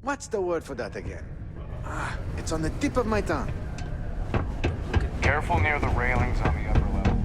What's the word for that again? Ah, it's on the tip of my tongue. Careful near the railings on the upper levels.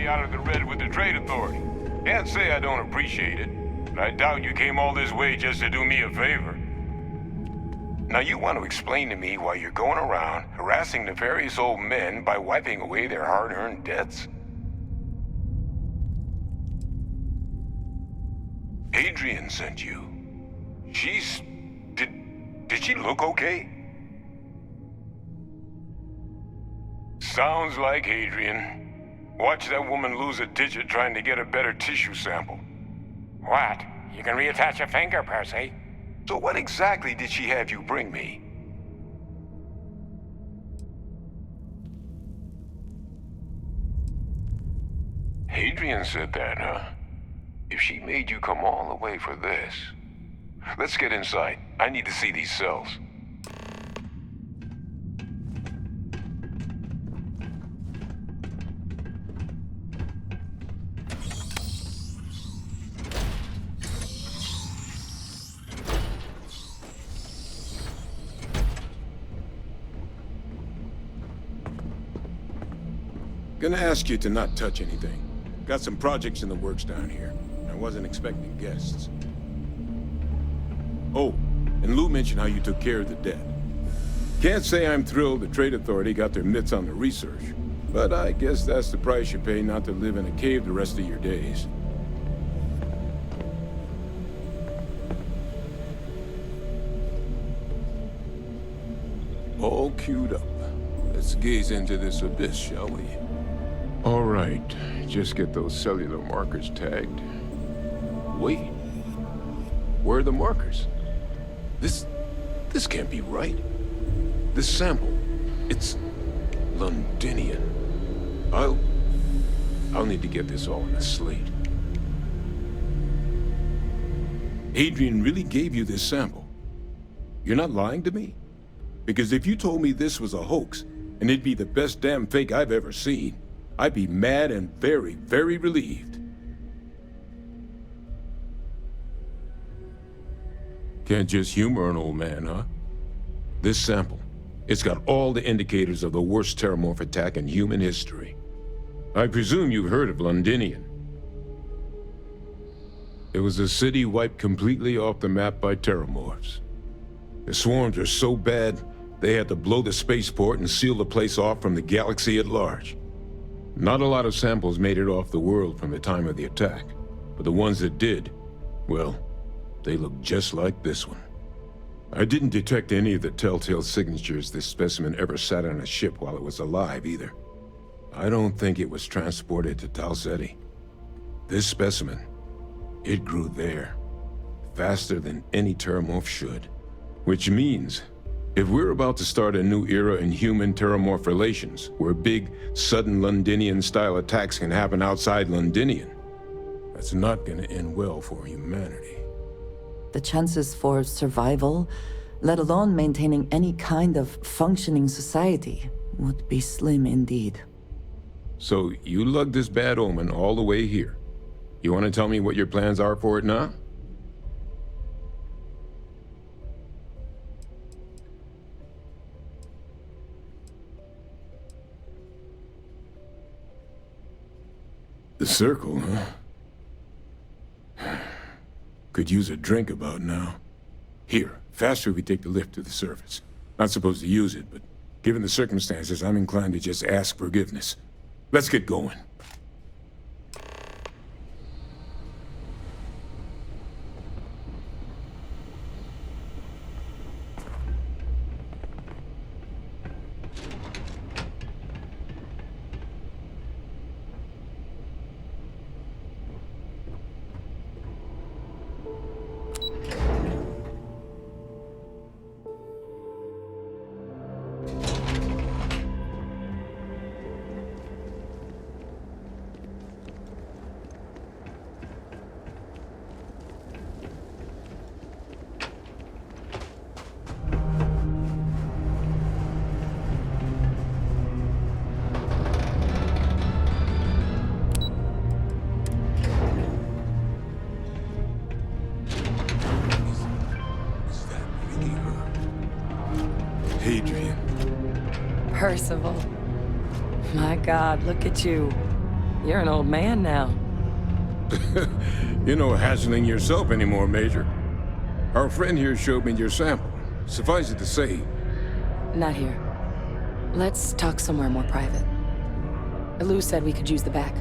Out of the red with the trade authority. Can't say I don't appreciate it, but I doubt you came all this way just to do me a favor. Now you want to explain to me why you're going around harassing nefarious old men by wiping away their hard-earned debts? Adrian sent you. Did she look okay? Sounds like Adrian. Watch that woman lose a digit trying to get a better tissue sample. What? You can reattach a finger, Percy. So what exactly did she have you bring me? Adrian said that, huh? If she made you come all the way for this... Let's get inside. I need to see these cells. Gonna ask you to not touch anything. Got some projects in the works down here. I wasn't expecting guests. Oh, and Lou mentioned how you took care of the dead. Can't say I'm thrilled the Trade Authority got their mitts on the research, but I guess that's the price you pay not to live in a cave the rest of your days. All queued up. Let's gaze into this abyss, shall we? All right, just get those cellular markers tagged. Wait, where are the markers? This can't be right. This sample, it's Londinian. I'll need to get this all on a slate. Adrian really gave you this sample. You're not lying to me? Because if you told me this was a hoax, and it'd be the best damn fake I've ever seen, I'd be mad and very, very relieved. Can't just humor an old man, huh? This sample, It's got all the indicators of the worst terramorph attack in human history. I presume you've heard of Londinian. It was a city wiped completely off the map by terramorphs. The swarms are so bad, they had to blow the spaceport and seal the place off from the galaxy at large. Not a lot of samples made it off the world from the time of the attack, but the ones that did, well, they look just like this one. I didn't detect any of the telltale signatures this specimen ever sat on a ship while it was alive, either. I don't think it was transported to Tau Ceti. This specimen, it grew there, faster than any terramorph should. Which means, if we're about to start a new era in human-terramorph relations, where big, sudden Londinian-style attacks can happen outside Londinian, that's not gonna end well for humanity. The chances for survival, let alone maintaining any kind of functioning society, would be slim indeed. So, you lugged this bad omen all the way here. You want to tell me what your plans are for it now? The circle, huh? Could use a drink about now. Here, faster we take the lift to the surface. Not supposed to use it, but given the circumstances, I'm inclined to just ask forgiveness. Let's get going. Percival. My God, look at you. You're an old man now. You're no hassling yourself anymore, Major. Our friend here showed me your sample. Suffice it to say... Not here. Let's talk somewhere more private. Lou said we could use the back.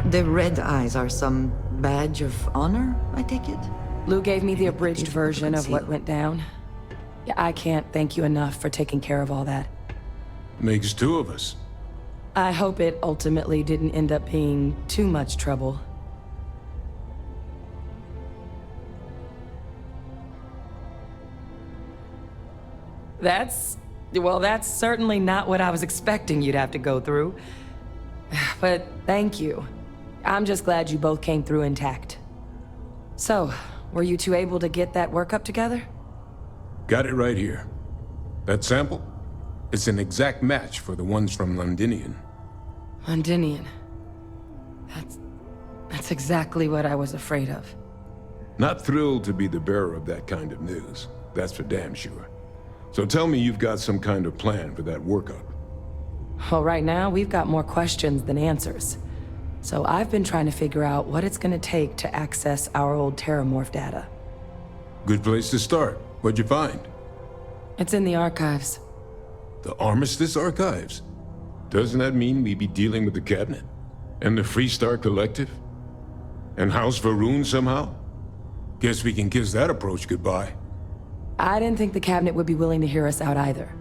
The red eyes are some badge of honor, I take it? Lou gave me the abridged version of what went down. Yeah, I can't thank you enough for taking care of all that. Makes two of us. I hope it ultimately didn't end up being too much trouble. Well, that's certainly not what I was expecting you'd have to go through. But thank you. I'm just glad you both came through intact. So, were you two able to get that workup together? Got it right here. That sample? It's an exact match for the ones from Londinian. Londinian. That's exactly what I was afraid of. Not thrilled to be the bearer of that kind of news. That's for damn sure. So tell me you've got some kind of plan for that workup. Well, right now, we've got more questions than answers. So I've been trying to figure out what it's gonna take to access our old Terramorph data. Good place to start. What'd you find? It's in the archives. The Armistice Archives? Doesn't that mean we'd be dealing with the Cabinet? And the Freestar Collective? And House Varun somehow? Guess we can kiss that approach goodbye. I didn't think the Cabinet would be willing to hear us out either.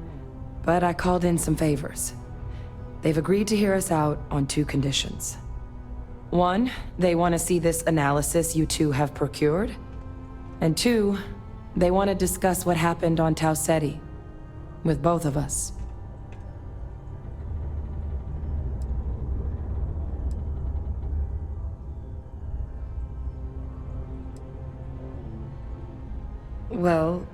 But I called in some favors. They've agreed to hear us out on 2 conditions. 1, they want to see this analysis you two have procured. And 2, they want to discuss what happened on Tau Ceti. With both of us. Well,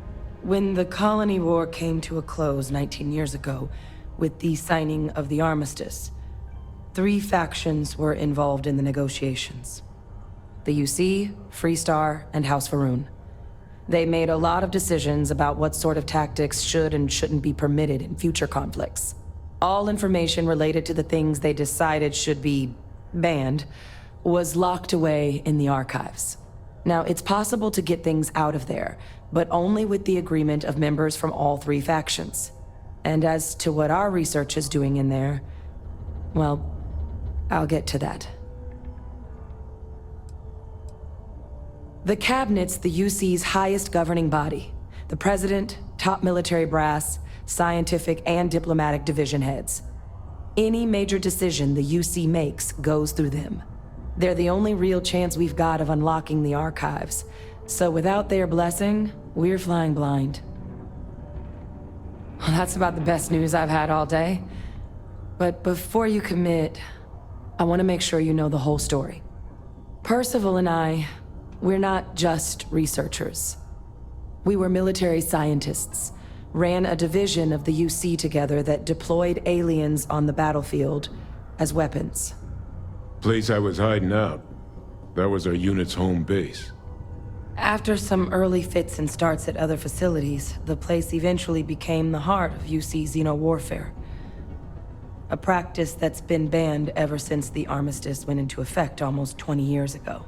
When the colony war came to a close 19 years ago, with the signing of the armistice, 3 factions were involved in the negotiations. The UC, Freestar, and House Va'ruun. They made a lot of decisions about what sort of tactics should and shouldn't be permitted in future conflicts. All information related to the things they decided should be banned was locked away in the archives. Now, it's possible to get things out of there, but only with the agreement of members from all 3 factions. And as to what our research is doing in there, well, I'll get to that. The Cabinet's the UC's highest governing body. The President, top military brass, scientific and diplomatic division heads. Any major decision the UC makes goes through them. They're the only real chance we've got of unlocking the archives. So without their blessing, we're flying blind. Well, that's about the best news I've had all day. But before you commit, I want to make sure you know the whole story. Percival and I, we're not just researchers. We were military scientists, ran a division of the UC together that deployed aliens on the battlefield as weapons. Place I was hiding out. That was our unit's home base. After some early fits and starts at other facilities, the place eventually became the heart of UC xeno-warfare. A practice that's been banned ever since the armistice went into effect almost 20 years ago.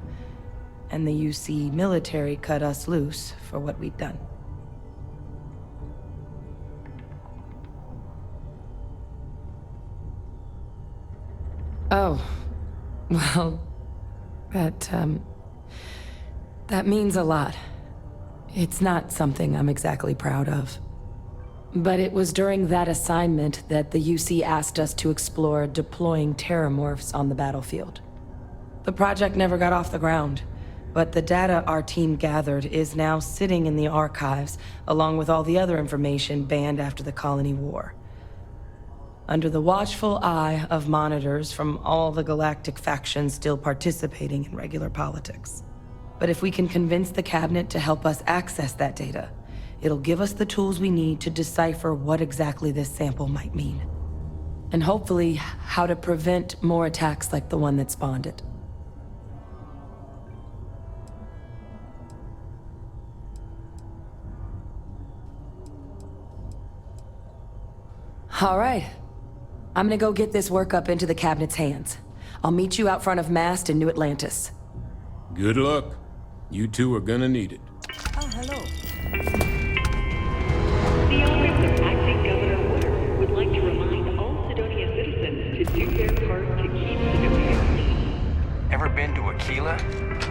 And the UC military cut us loose for what we'd done. Oh, well, that means a lot. It's not something I'm exactly proud of. But it was during that assignment that the UC asked us to explore deploying terramorphs on the battlefield. The project never got off the ground, but the data our team gathered is now sitting in the archives, along with all the other information banned after the colony war. Under the watchful eye of monitors from all the galactic factions still participating in regular politics. But if we can convince the Cabinet to help us access that data, it'll give us the tools we need to decipher what exactly this sample might mean. And hopefully, how to prevent more attacks like the one that spawned it. All right. I'm gonna go get this work up into the Cabinet's hands. I'll meet you out front of Mast in New Atlantis. Good luck. You two are gonna need it. Oh, hello. The Office of Acting Governor Woodard would like to remind all Sidonia citizens to do their part to keep Sidonia clean. Ever been to Aquila?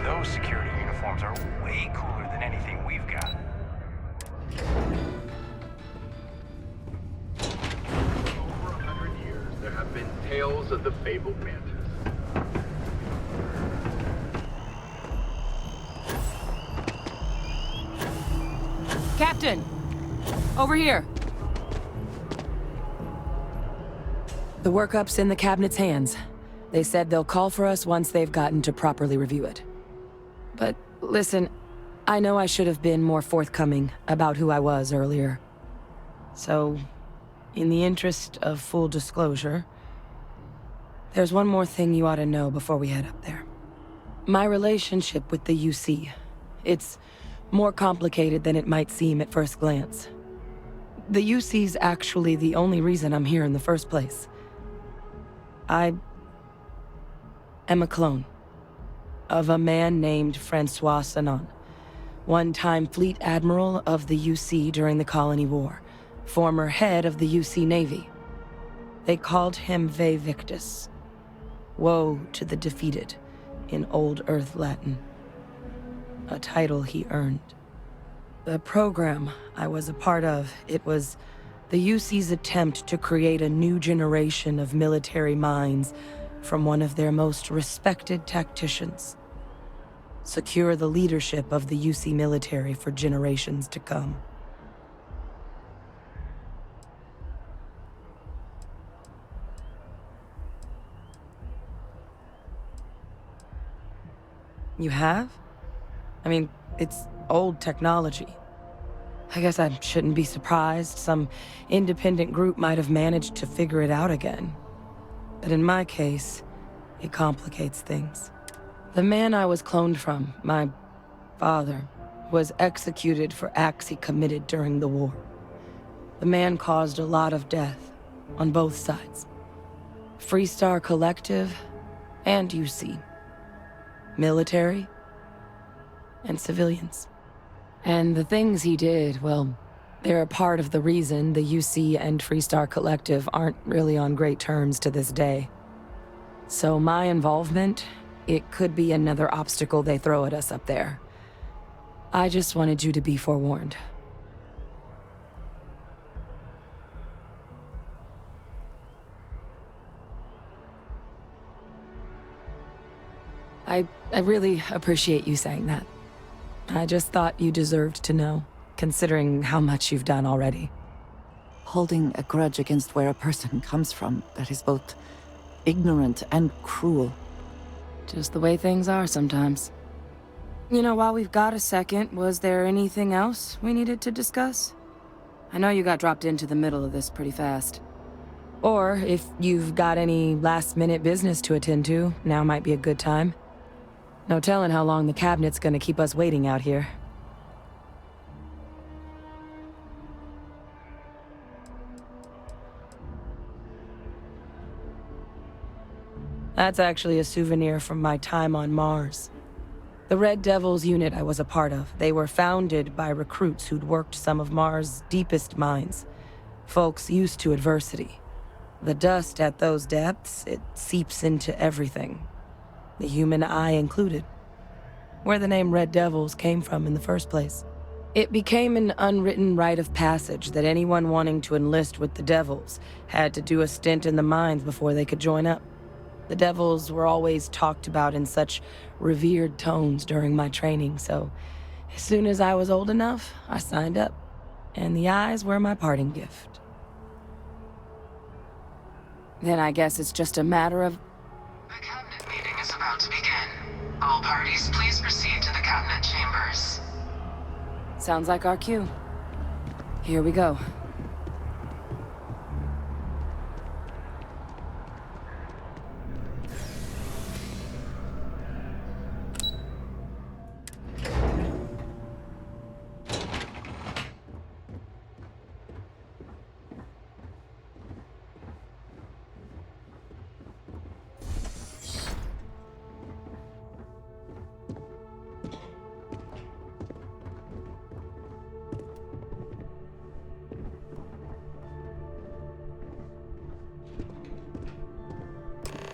Those security uniforms are way cooler than anything we've got. For over 100 years, there have been tales of the fabled mantis. Captain! Over here! The workup's in the Cabinet's hands. They said they'll call for us once they've gotten to properly review it. But listen, I know I should have been more forthcoming about who I was earlier. So, in the interest of full disclosure, there's one more thing you ought to know before we head up there. My relationship with the UC, it's more complicated than it might seem at first glance. The UC's actually the only reason I'm here in the first place. I am a clone of a man named Francois Sanon, one-time fleet admiral of the UC during the Colony War, former head of the UC Navy. They called him Ve Victus, woe to the defeated, in Old Earth Latin. A title he earned. The program I was a part of, it was the UC's attempt to create a new generation of military minds from one of their most respected tacticians. Secure the leadership of the UC military for generations to come. You have? I mean, it's old technology. I guess I shouldn't be surprised. Some independent group might have managed to figure it out again. But in my case, it complicates things. The man I was cloned from, my father, was executed for acts he committed during the war. The man caused a lot of death, on both sides. Freestar Collective and UC. Military and civilians. And the things he did, well, they're a part of the reason the UC and Freestar Collective aren't really on great terms to this day. So my involvement, it could be another obstacle they throw at us up there. I just wanted you to be forewarned. I really appreciate you saying that. I just thought you deserved to know, considering how much you've done already. Holding a grudge against where a person comes from, that is both ignorant and cruel. Just the way things are sometimes. You know, while we've got a second, was there anything else we needed to discuss? I know you got dropped into the middle of this pretty fast. Or if you've got any last-minute business to attend to, now might be a good time. No telling how long the cabinet's gonna keep us waiting out here. That's actually a souvenir from my time on Mars. The Red Devils unit I was a part of, they were founded by recruits who'd worked some of Mars' deepest mines. Folks used to adversity. The dust at those depths, it seeps into everything. The human eye included. Where the name Red Devils came from in the first place. It became an unwritten rite of passage that anyone wanting to enlist with the Devils had to do a stint in the mines before they could join up. The Devils were always talked about in such revered tones during my training, so as soon as I was old enough, I signed up. And the eyes were my parting gift. Then I guess it's just a matter of... The cabinet meeting is about to begin. All parties, please proceed to the cabinet chambers. Sounds like our cue. Here we go.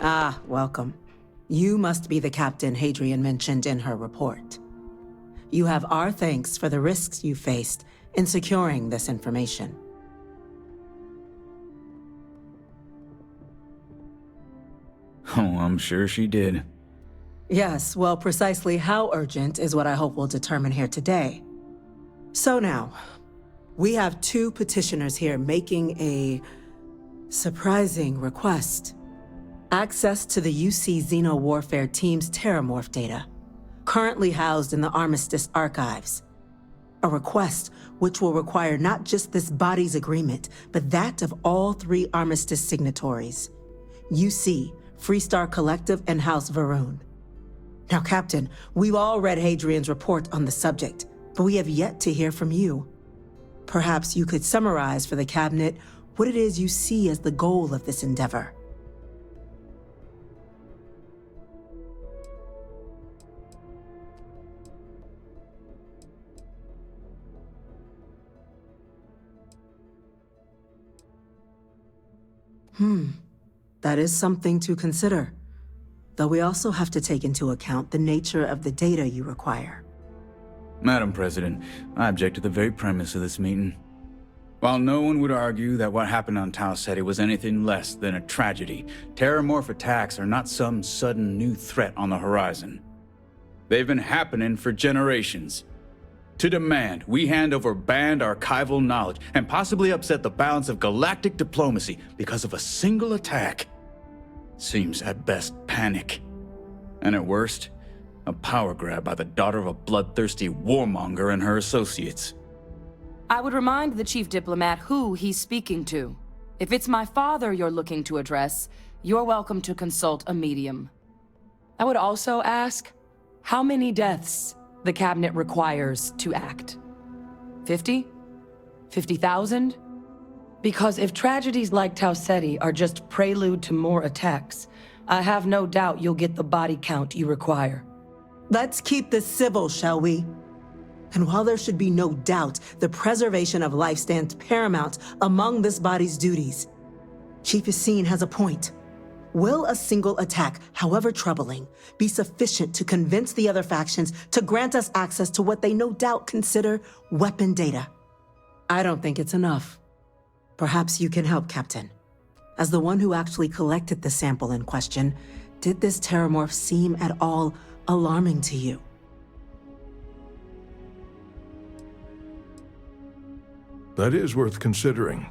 Ah, welcome. You must be the Captain Hadrian mentioned in her report. You have our thanks for the risks you faced in securing this information. Oh, I'm sure she did. Yes, well, precisely how urgent is what I hope we'll determine here today. So now, we have two petitioners here making a surprising request. Access to the UC Xeno Warfare Team's Terramorph data, currently housed in the Armistice archives. A request which will require not just this body's agreement, but that of all three Armistice signatories. UC, Freestar Collective, and House Varun. Now, Captain, we've all read Hadrian's report on the subject, but we have yet to hear from you. Perhaps you could summarize for the Cabinet what it is you see as the goal of this endeavor. That is something to consider. Though we also have to take into account the nature of the data you require. Madam President, I object to the very premise of this meeting. While no one would argue that what happened on Tau Ceti was anything less than a tragedy, Terramorph attacks are not some sudden new threat on the horizon. They've been happening for generations. To demand we hand over banned archival knowledge and possibly upset the balance of galactic diplomacy because of a single attack seems at best panic. And at worst, a power grab by the daughter of a bloodthirsty warmonger and her associates. I would remind the chief diplomat who he's speaking to. If it's my father you're looking to address, you're welcome to consult a medium. I would also ask how many deaths the cabinet requires to act. 50? 50,000? Because if tragedies like Tau Ceti are just prelude to more attacks, I have no doubt you'll get the body count you require. Let's keep this civil, shall we? And while there should be no doubt the preservation of life stands paramount among this body's duties, Chief Yassine has a point. Will a single attack, however troubling, be sufficient to convince the other factions to grant us access to what they no doubt consider weapon data? I don't think it's enough. Perhaps you can help, Captain. As the one who actually collected the sample in question, did this terramorph seem at all alarming to you? That is worth considering.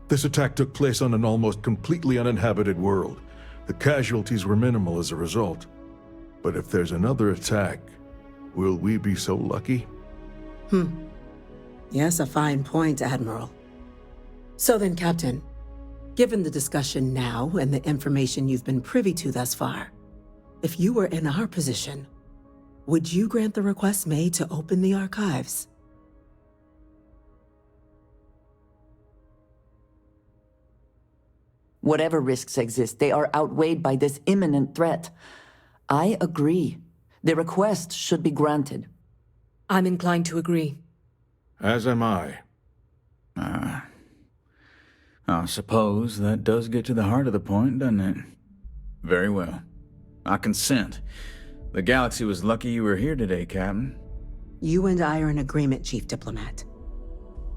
This attack took place on an almost completely uninhabited world. The casualties were minimal as a result. But if there's another attack, will we be so lucky? Yes, a fine point, Admiral. So then, Captain, given the discussion now and the information you've been privy to thus far, if you were in our position, would you grant the request made to open the archives? Whatever risks exist, they are outweighed by this imminent threat. I agree. The request should be granted. I'm inclined to agree. As am I. I suppose that does get to the heart of the point, doesn't it? Very well. I consent. The galaxy was lucky you were here today, Captain. You and I are in agreement, Chief Diplomat.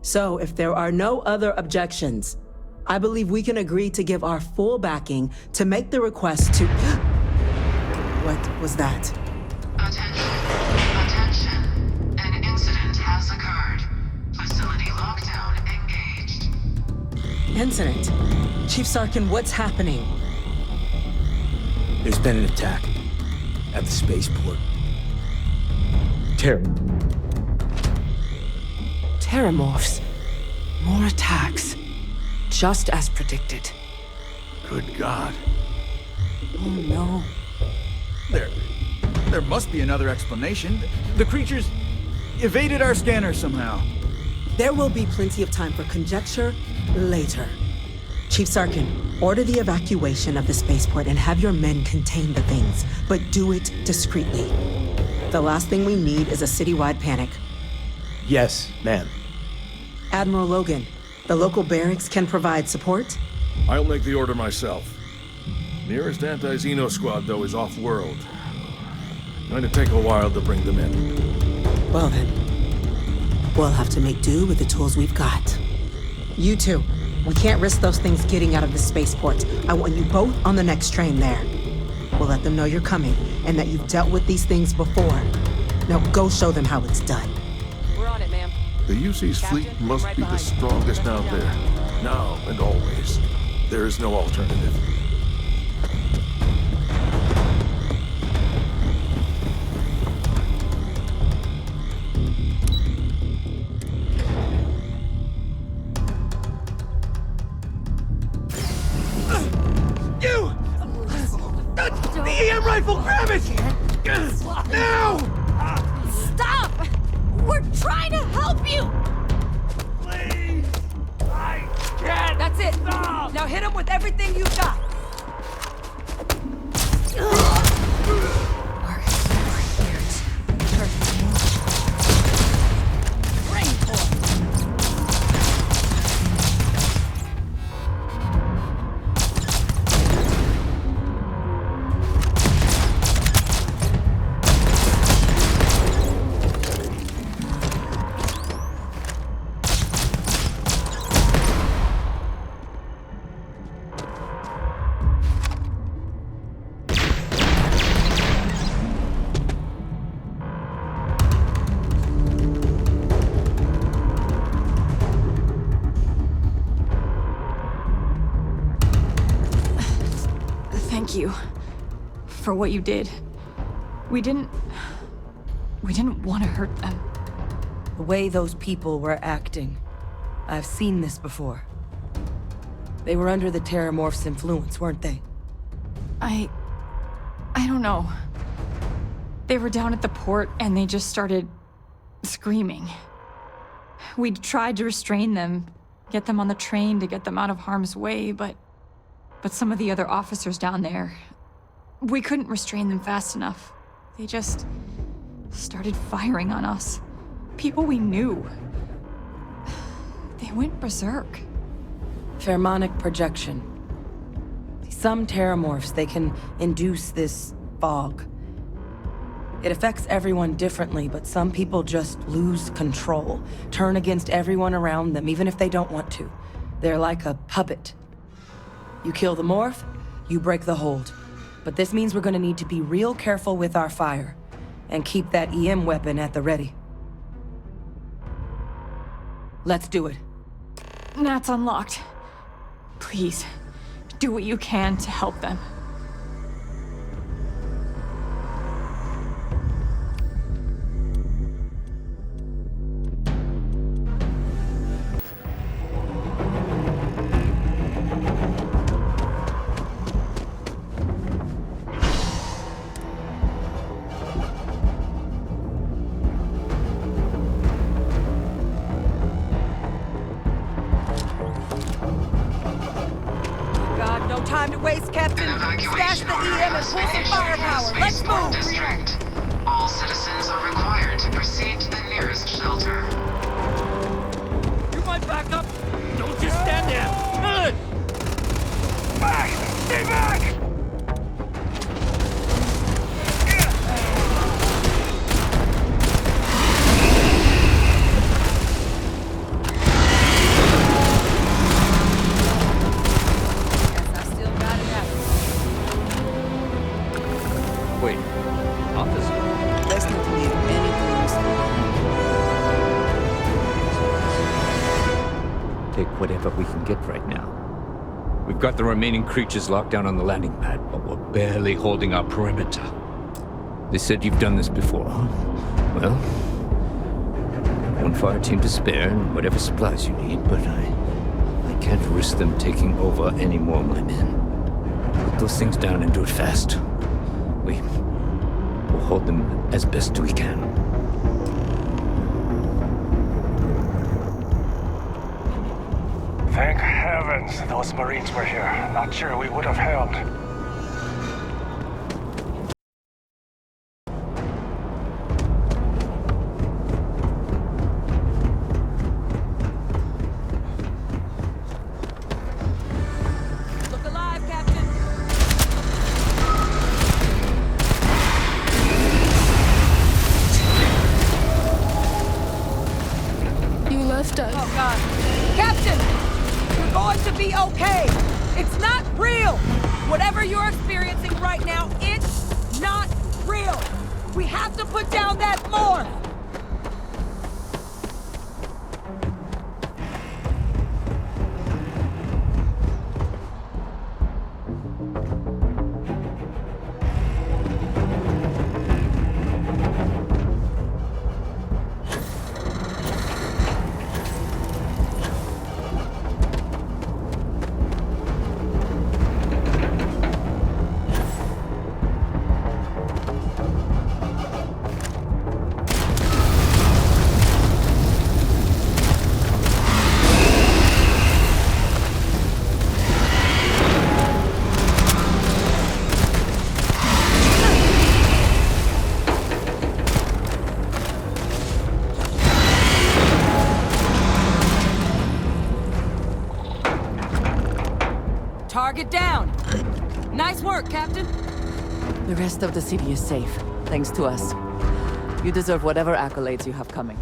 So, if there are no other objections, I believe we can agree to give our full backing to make the request to... What was that? Attention. An incident has occurred. Facility lockdown engaged. Incident? Chief Sarkin, what's happening? There's been an attack at the spaceport. Terramorphs. More attacks. Just as predicted. Good God. Oh no. There must be another explanation. The creatures evaded our scanner somehow. There will be plenty of time for conjecture later. Chief Sarkin, order the evacuation of the spaceport and have your men contain the things, but do it discreetly. The last thing we need is a citywide panic. Yes, ma'am. Admiral Logan, the local barracks can provide support? I'll make the order myself. Nearest anti-Xeno squad, though, is off-world. Going to take a while to bring them in. Well then, we'll have to make do with the tools we've got. You two, we can't risk those things getting out of the spaceport. I want you both on the next train there. We'll let them know you're coming and that you've dealt with these things before. Now go show them how it's done. We're on it, ma'am. The UC's fleet must be the strongest out there, now and always. There is no alternative. You! The EM rifle, grab it! Now! Stop! We're trying to help you! Please! I can't! That's it! Stop! Now hit him with everything you've got! Thank you for what you did. We didn't want to hurt them. The way those people were acting. I've seen this before. They were under the Terramorph's influence, weren't they? I don't know. They were down at the port and they just started screaming. We tried to restrain them, get them on the train to get them out of harm's way, but some of the other officers down there, we couldn't restrain them fast enough. They just started firing on us. People we knew. They went berserk. Pheromonic projection. Some Terramorphs, they can induce this fog. It affects everyone differently, but some people just lose control, turn against everyone around them, even if they don't want to. They're like a puppet. You kill the morph, you break the hold. But this means we're gonna need to be real careful with our fire, and keep that EM weapon at the ready. Let's do it. Nat's unlocked. Please, do what you can to help them. Time to waste, Captain. Stash the EM and pull some firepower. Let's move! District. All citizens are required to proceed to the nearest shelter. You might back up. Don't just stand there. Back! Stay back! Whatever we can get right now. We've got the remaining creatures locked down on the landing pad, but we're barely holding our perimeter. They said you've done this before, huh? Well, one fire team to spare and whatever supplies you need, but I can't risk them taking over any more of my men. Put those things down and do it fast. We'll hold them as best we can. Thank heavens those Marines were here. Not sure we would have held. Look alive, Captain! You left us. Oh, God. Captain! You're going to be okay! It's not real! Whatever you're experiencing right now, it's not real! We have to put down that morph! Target down! Nice work, Captain! The rest of the city is safe, thanks to us. You deserve whatever accolades you have coming.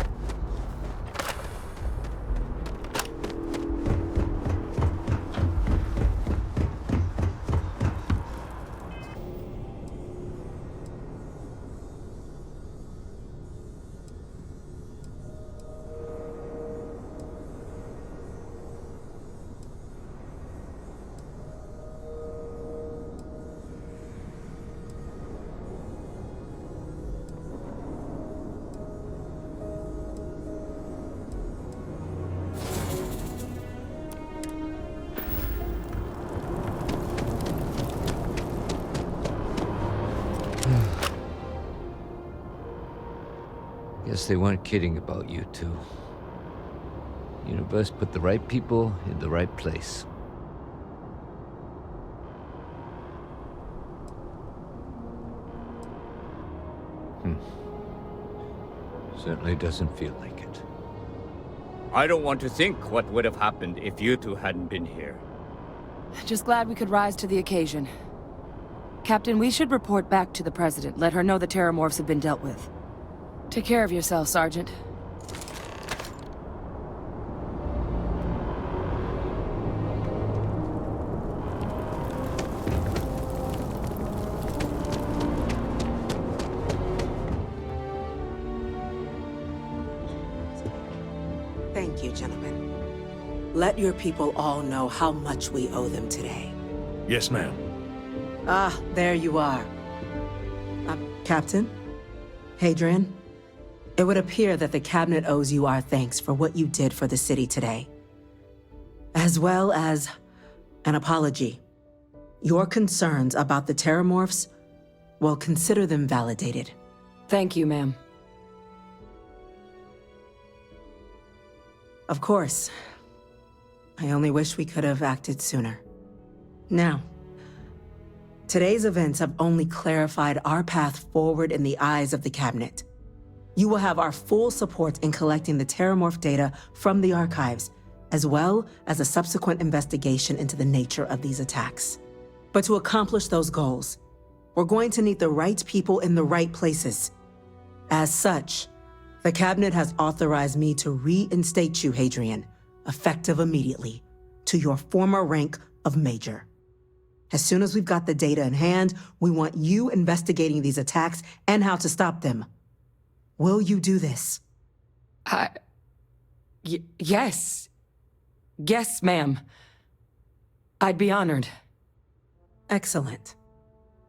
Guess they weren't kidding about you two. Universe put the right people in the right place. Certainly doesn't feel like it. I don't want to think what would have happened if you two hadn't been here. Just glad we could rise to the occasion. Captain, we should report back to the President. Let her know the Terramorphs have been dealt with. Take care of yourself, Sergeant. Thank you, gentlemen. Let your people all know how much we owe them today. Yes, ma'am. Ah, there you are. Captain? Hadrian? It would appear that the Cabinet owes you our thanks for what you did for the city today. As well as an apology. Your concerns about the Terramorphs, well, consider them validated. Thank you, ma'am. Of course. I only wish we could have acted sooner. Now, today's events have only clarified our path forward in the eyes of the Cabinet. You will have our full support in collecting the Terramorph data from the archives, as well as a subsequent investigation into the nature of these attacks. But to accomplish those goals, we're going to need the right people in the right places. As such, the Cabinet has authorized me to reinstate you, Hadrian, effective immediately, to your former rank of Major. As soon as we've got the data in hand, we want you investigating these attacks and how to stop them. Will you do this? Yes. Yes, ma'am. I'd be honored. Excellent.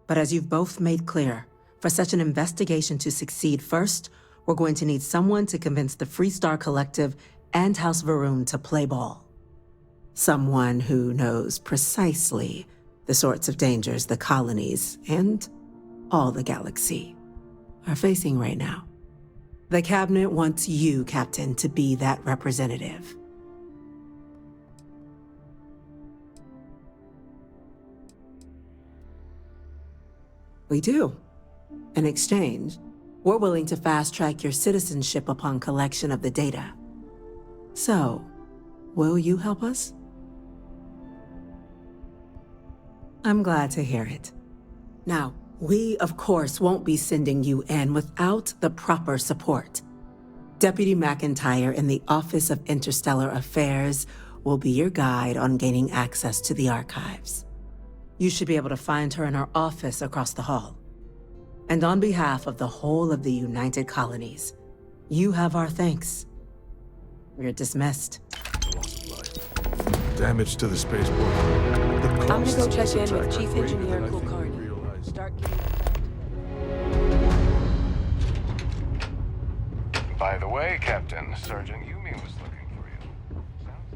But as you've both made clear, for such an investigation to succeed first, we're going to need someone to convince the Freestar Collective and House Varun to play ball. Someone who knows precisely the sorts of dangers the colonies and all the galaxy are facing right now. The Cabinet wants you, Captain, to be that representative. We do. In exchange, we're willing to fast-track your citizenship upon collection of the data. So, will you help us? I'm glad to hear it. Now, we, of course, won't be sending you in without the proper support. Deputy McIntyre in the Office of Interstellar Affairs will be your guide on gaining access to the archives. You should be able to find her in her office across the hall. And on behalf of the whole of the United Colonies, you have our thanks. You're dismissed. Damage to the spaceport. I'm gonna go check in with Chief Engineer Kulkarni. Start getting By the way, Captain, Sergeant Yumi was looking for you.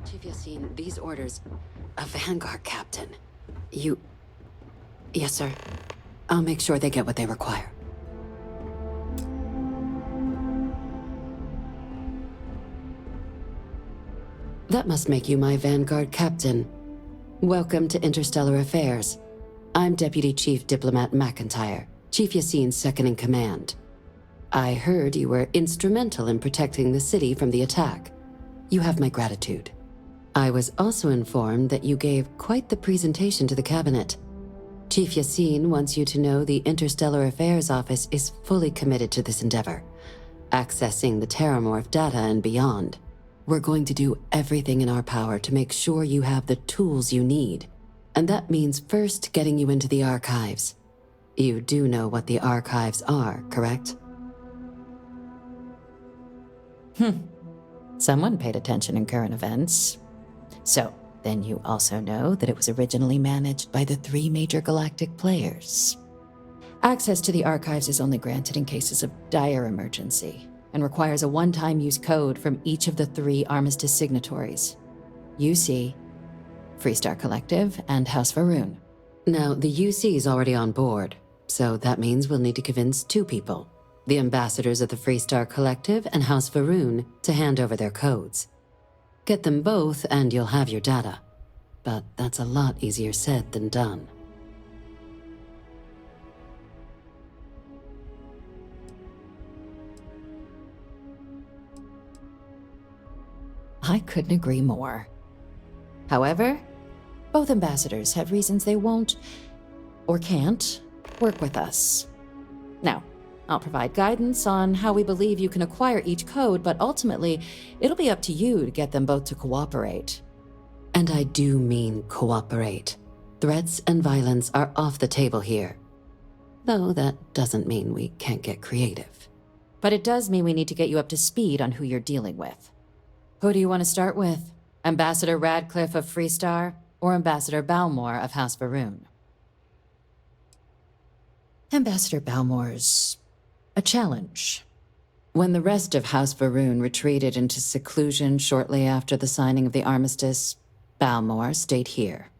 Chief Yassine, these orders. A Vanguard captain. You... Yes, sir. I'll make sure they get what they require. That must make you my Vanguard captain. Welcome to Interstellar Affairs. I'm Deputy Chief Diplomat McIntyre, Chief Yassine's second-in-command. I heard you were instrumental in protecting the city from the attack. You have my gratitude. I was also informed that you gave quite the presentation to the Cabinet. Chief Yassine wants you to know the Interstellar Affairs Office is fully committed to this endeavor, accessing the Terramorph data and beyond. We're going to do everything in our power to make sure you have the tools you need. And that means first getting you into the archives. You do know what the archives are, correct? Someone paid attention in current events. So, then you also know that it was originally managed by the 3 major galactic players. Access to the archives is only granted in cases of dire emergency, and requires a one-time use code from each of the 3 armistice signatories. UC, Freestar Collective, and House Varun. Now, the UC is already on board, so that means we'll need to convince 2 people. the ambassadors of the Freestar Collective and House Va'ruun, to hand over their codes. Get them both and you'll have your data. But that's a lot easier said than done. I couldn't agree more. However, both ambassadors have reasons they won't, or can't, work with us. Now, I'll provide guidance on how we believe you can acquire each code, but ultimately, it'll be up to you to get them both to cooperate. And I do mean cooperate. Threats and violence are off the table here. Though that doesn't mean we can't get creative. But it does mean we need to get you up to speed on who you're dealing with. Who do you want to start with? Ambassador Radcliffe of Freestar, or Ambassador Balmore of House Va'ruun? Ambassador Balmore's a challenge. When the rest of House Va'ruun retreated into seclusion shortly after the signing of the armistice, Balmore stayed here.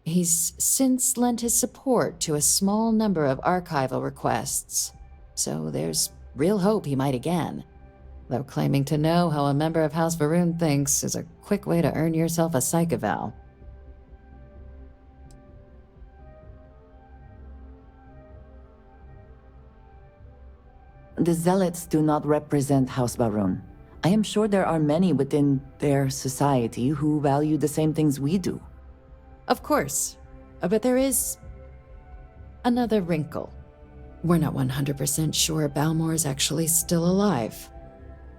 He's since lent his support to a small number of archival requests, so there's real hope he might again. Though claiming to know how a member of House Va'ruun thinks is a quick way to earn yourself a psych eval. The Zealots do not represent House Va'ruun. I am sure there are many within their society who value the same things we do. Of course, but there is another wrinkle. We're not 100% sure Balmore's actually still alive.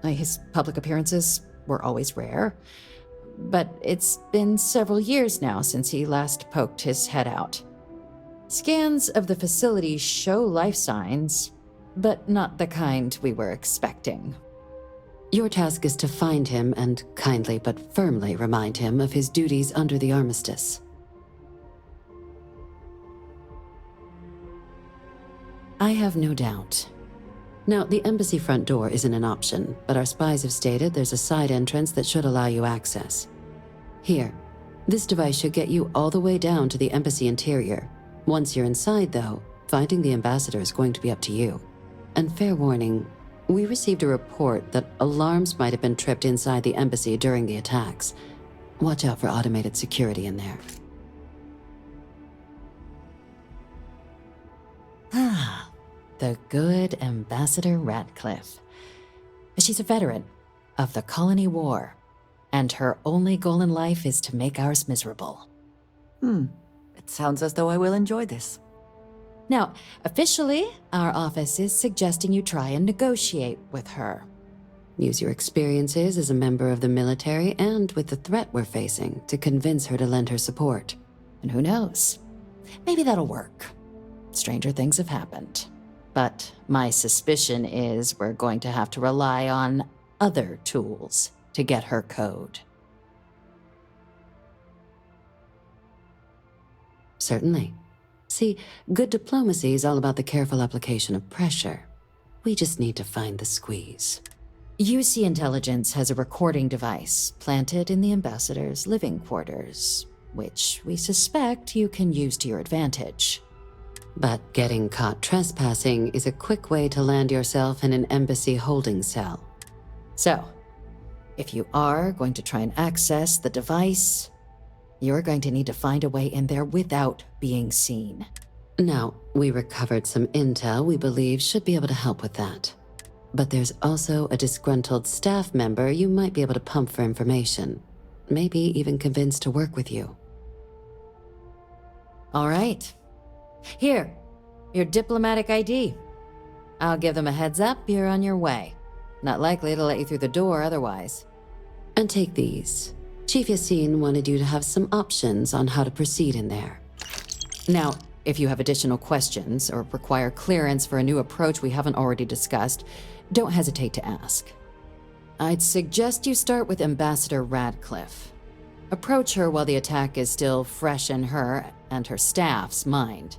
His public appearances were always rare, but it's been several years now since he last poked his head out. Scans of the facility show life signs, but not the kind we were expecting. Your task is to find him and kindly but firmly remind him of his duties under the armistice. I have no doubt. Now, the embassy front door isn't an option, but our spies have stated there's a side entrance that should allow you access. Here, this device should get you all the way down to the embassy interior. Once you're inside, though, finding the ambassador is going to be up to you. And fair warning, we received a report that alarms might have been tripped inside the embassy during the attacks. Watch out for automated security in there. The good Ambassador Radcliffe. She's a veteran of the Colony War, and her only goal in life is to make ours miserable. It sounds as though I will enjoy this. Now, officially, our office is suggesting you try and negotiate with her. Use your experiences as a member of the military and with the threat we're facing to convince her to lend her support. And who knows? Maybe that'll work. Stranger things have happened. But my suspicion is we're going to have to rely on other tools to get her code. Certainly. See, good diplomacy is all about the careful application of pressure. We just need to find the squeeze. UC Intelligence has a recording device planted in the ambassador's living quarters, which we suspect you can use to your advantage. But getting caught trespassing is a quick way to land yourself in an embassy holding cell. So, if you are going to try and access the device, you're going to need to find a way in there without being seen. Now, we recovered some intel we believe should be able to help with that. But there's also a disgruntled staff member you might be able to pump for information. Maybe even convince to work with you. All right. Here, your diplomatic ID. I'll give them a heads up, you're on your way. Not likely to let you through the door otherwise. And take these. Chief Yassine wanted you to have some options on how to proceed in there. Now, if you have additional questions or require clearance for a new approach we haven't already discussed, don't hesitate to ask. I'd suggest you start with Ambassador Radcliffe. Approach her while the attack is still fresh in her and her staff's mind.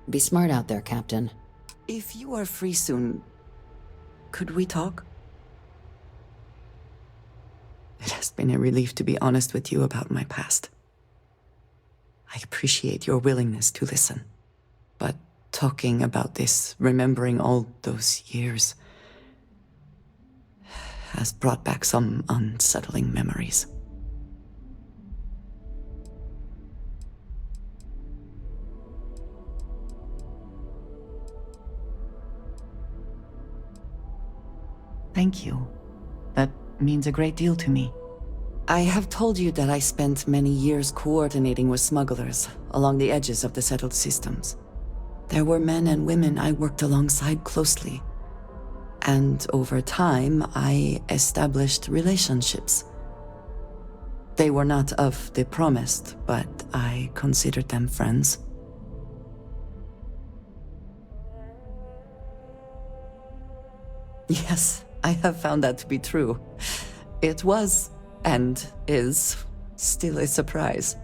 Be smart out there, Captain. If you are free soon, could we talk? It has been a relief to be honest with you about my past. I appreciate your willingness to listen, but Talking about this, remembering all those years, has brought back some unsettling memories. Thank you. That means a great deal to me. I have told you that I spent many years coordinating with smugglers along the edges of the settled systems. There were men and women I worked alongside closely. And over time, I established relationships. They were not of the promised, but I considered them friends. Yes, I have found that to be true. It was, and is, still a surprise.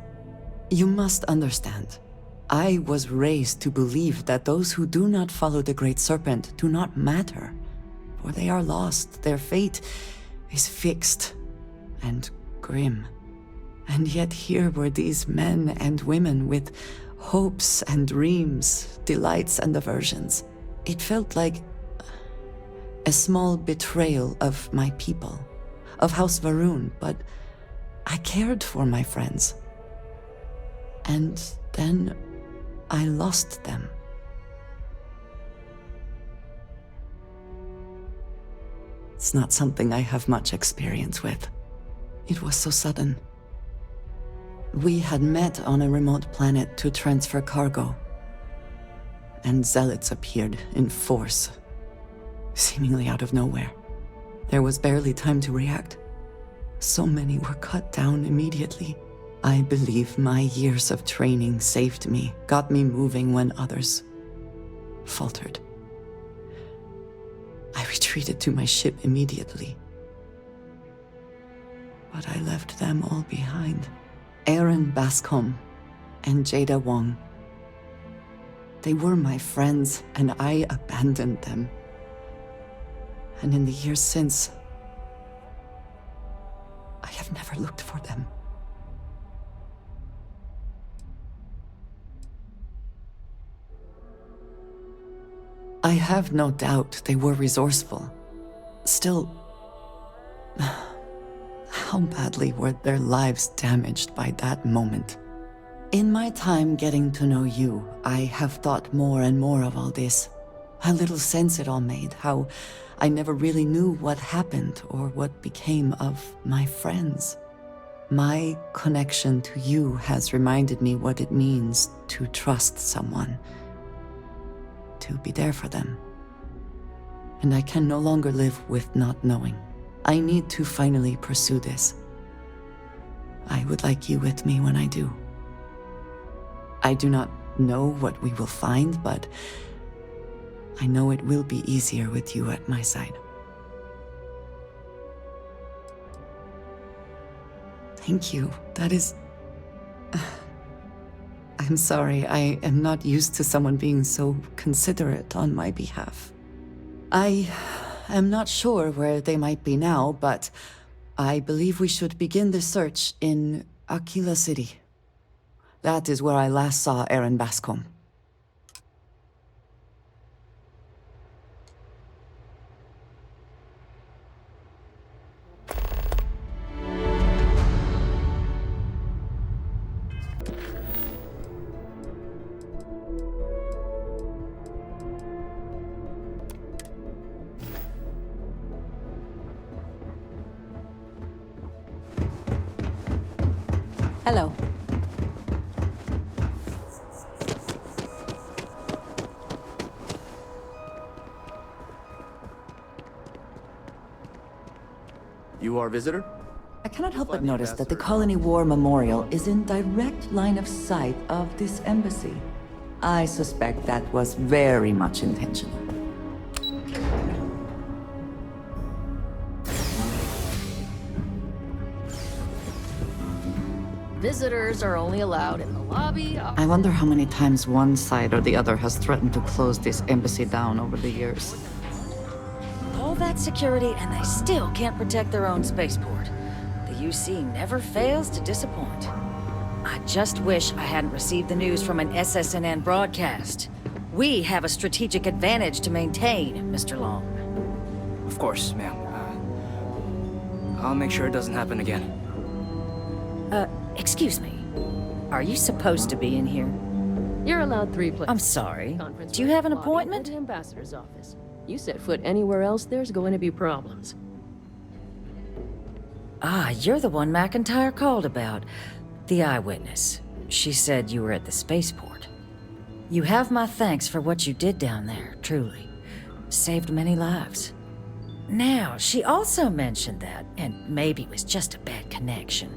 You must understand. I was raised to believe that those who do not follow the Great Serpent do not matter, for they are lost. Their fate is fixed and grim. And yet here were these men and women with hopes and dreams, delights and aversions. It felt like a small betrayal of my people, of House Varun, but I cared for my friends. And then I lost them. It's not something I have much experience with. It was so sudden. We had met on a remote planet to transfer cargo, and zealots appeared in force, seemingly out of nowhere. There was barely time to react. So many were cut down immediately. I believe my years of training saved me, got me moving when others faltered. I retreated to my ship immediately. But I left them all behind. Aaron Bascom and Jada Wong. They were my friends, and I abandoned them. And in the years since, I have never looked for them. I have no doubt they were resourceful. Still, how badly were their lives damaged by that moment? In my time getting to know you, I have thought more and more of all this. How little sense it all made, how I never really knew what happened or what became of my friends. My connection to you has reminded me what it means to trust someone, to be there for them. And I can no longer live with not knowing. I need to finally pursue this. I would like you with me when I do. I do not know what we will find, but I know it will be easier with you at my side. Thank you. That is... I'm sorry, I am not used to someone being so considerate on my behalf. I am not sure where they might be now, but I believe we should begin the search in Aquila City. That is where I last saw Aaron Bascom. Hello. You are a visitor? I cannot help but notice that the Colony War Memorial is in direct line of sight of this embassy. I suspect that was very much intentional. Visitors are only allowed in the lobby. I wonder how many times one side or the other has threatened to close this embassy down over the years. All that security and they still can't protect their own spaceport. The UC never fails to disappoint. I just wish I hadn't received the news from an SSNN broadcast. We have a strategic advantage to maintain, Mr. Long. Of course, ma'am. I'll make sure it doesn't happen again. Excuse me. Are you supposed to be in here? You're allowed 3 places. I'm sorry. Do you have an appointment? The ambassador's office. You set foot anywhere else, there's going to be problems. Ah, you're the one McIntyre called about. The eyewitness. She said you were at the spaceport. You have my thanks for what you did down there, truly. Saved many lives. Now, she also mentioned that, and maybe it was just a bad connection,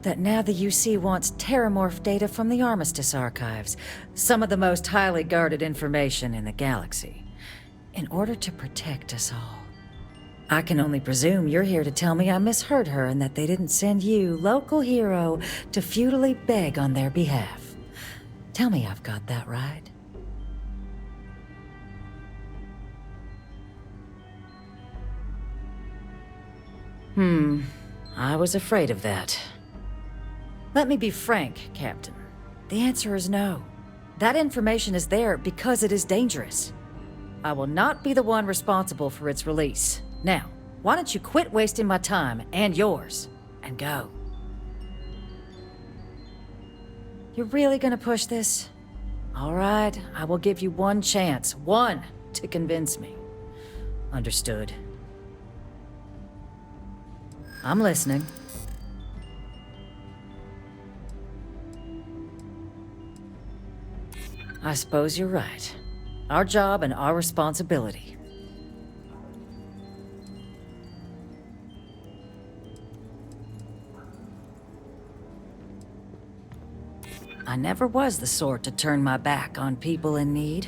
that now the UC wants terramorph data from the Armistice archives, some of the most highly guarded information in the galaxy, in order to protect us all. I can only presume you're here to tell me I misheard her and that they didn't send you, local hero, to futilely beg on their behalf. Tell me I've got that right. I was afraid of that. Let me be frank, Captain. The answer is no. That information is there because it is dangerous. I will not be the one responsible for its release. Now, why don't you quit wasting my time and yours, and go? You're really gonna push this? All right, I will give you one chance, one, to convince me. Understood. I'm listening. I suppose you're right. Our job and our responsibility. I never was the sort to turn my back on people in need.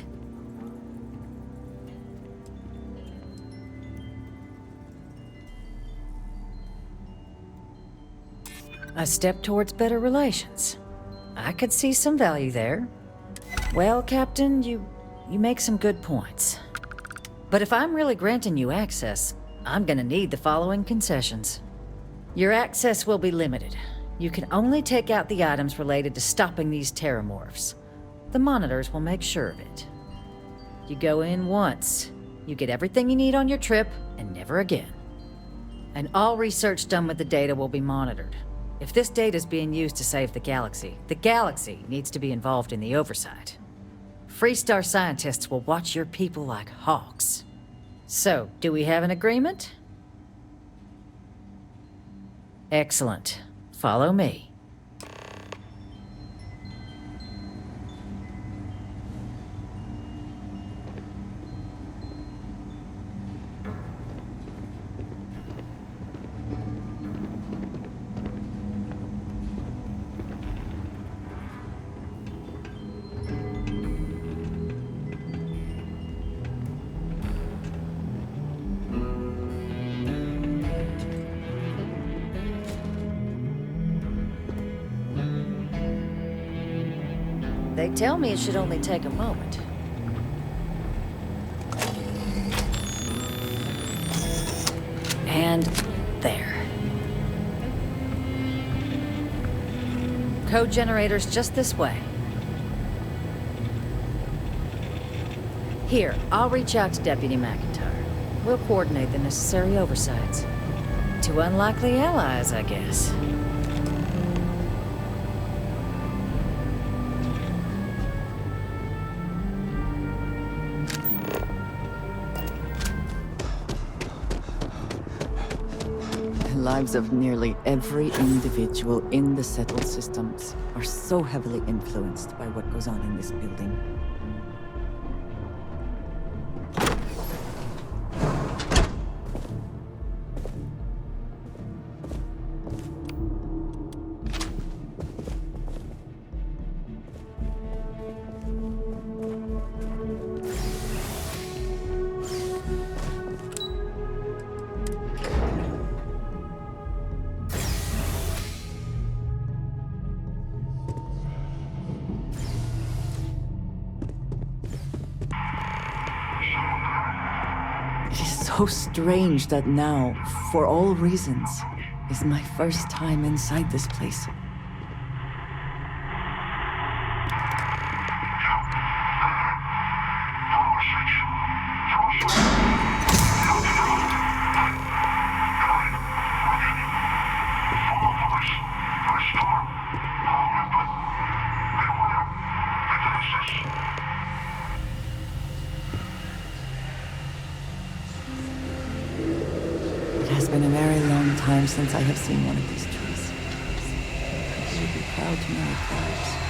A step towards better relations. I could see some value there. Well, Captain, you make some good points. But if I'm really granting you access, I'm gonna need the following concessions. Your access will be limited. You can only take out the items related to stopping these terramorphs. The monitors will make sure of it. You go in once. You get everything you need on your trip, and never again. And all research done with the data will be monitored. If this data is being used to save the galaxy needs to be involved in the oversight. Freestar scientists will watch your people like hawks. So, do we have an agreement? Excellent. Follow me. They tell me it should only take a moment. And there. Code generators just this way. Here, I'll reach out to Deputy McIntyre. We'll coordinate the necessary oversights. Two unlikely allies, I guess. The lives of nearly every individual in the settled systems are so heavily influenced by what goes on in this building. It is so strange that now, for all reasons, is my first time inside this place. since I have seen one of these trees. You would be proud to know it thrives.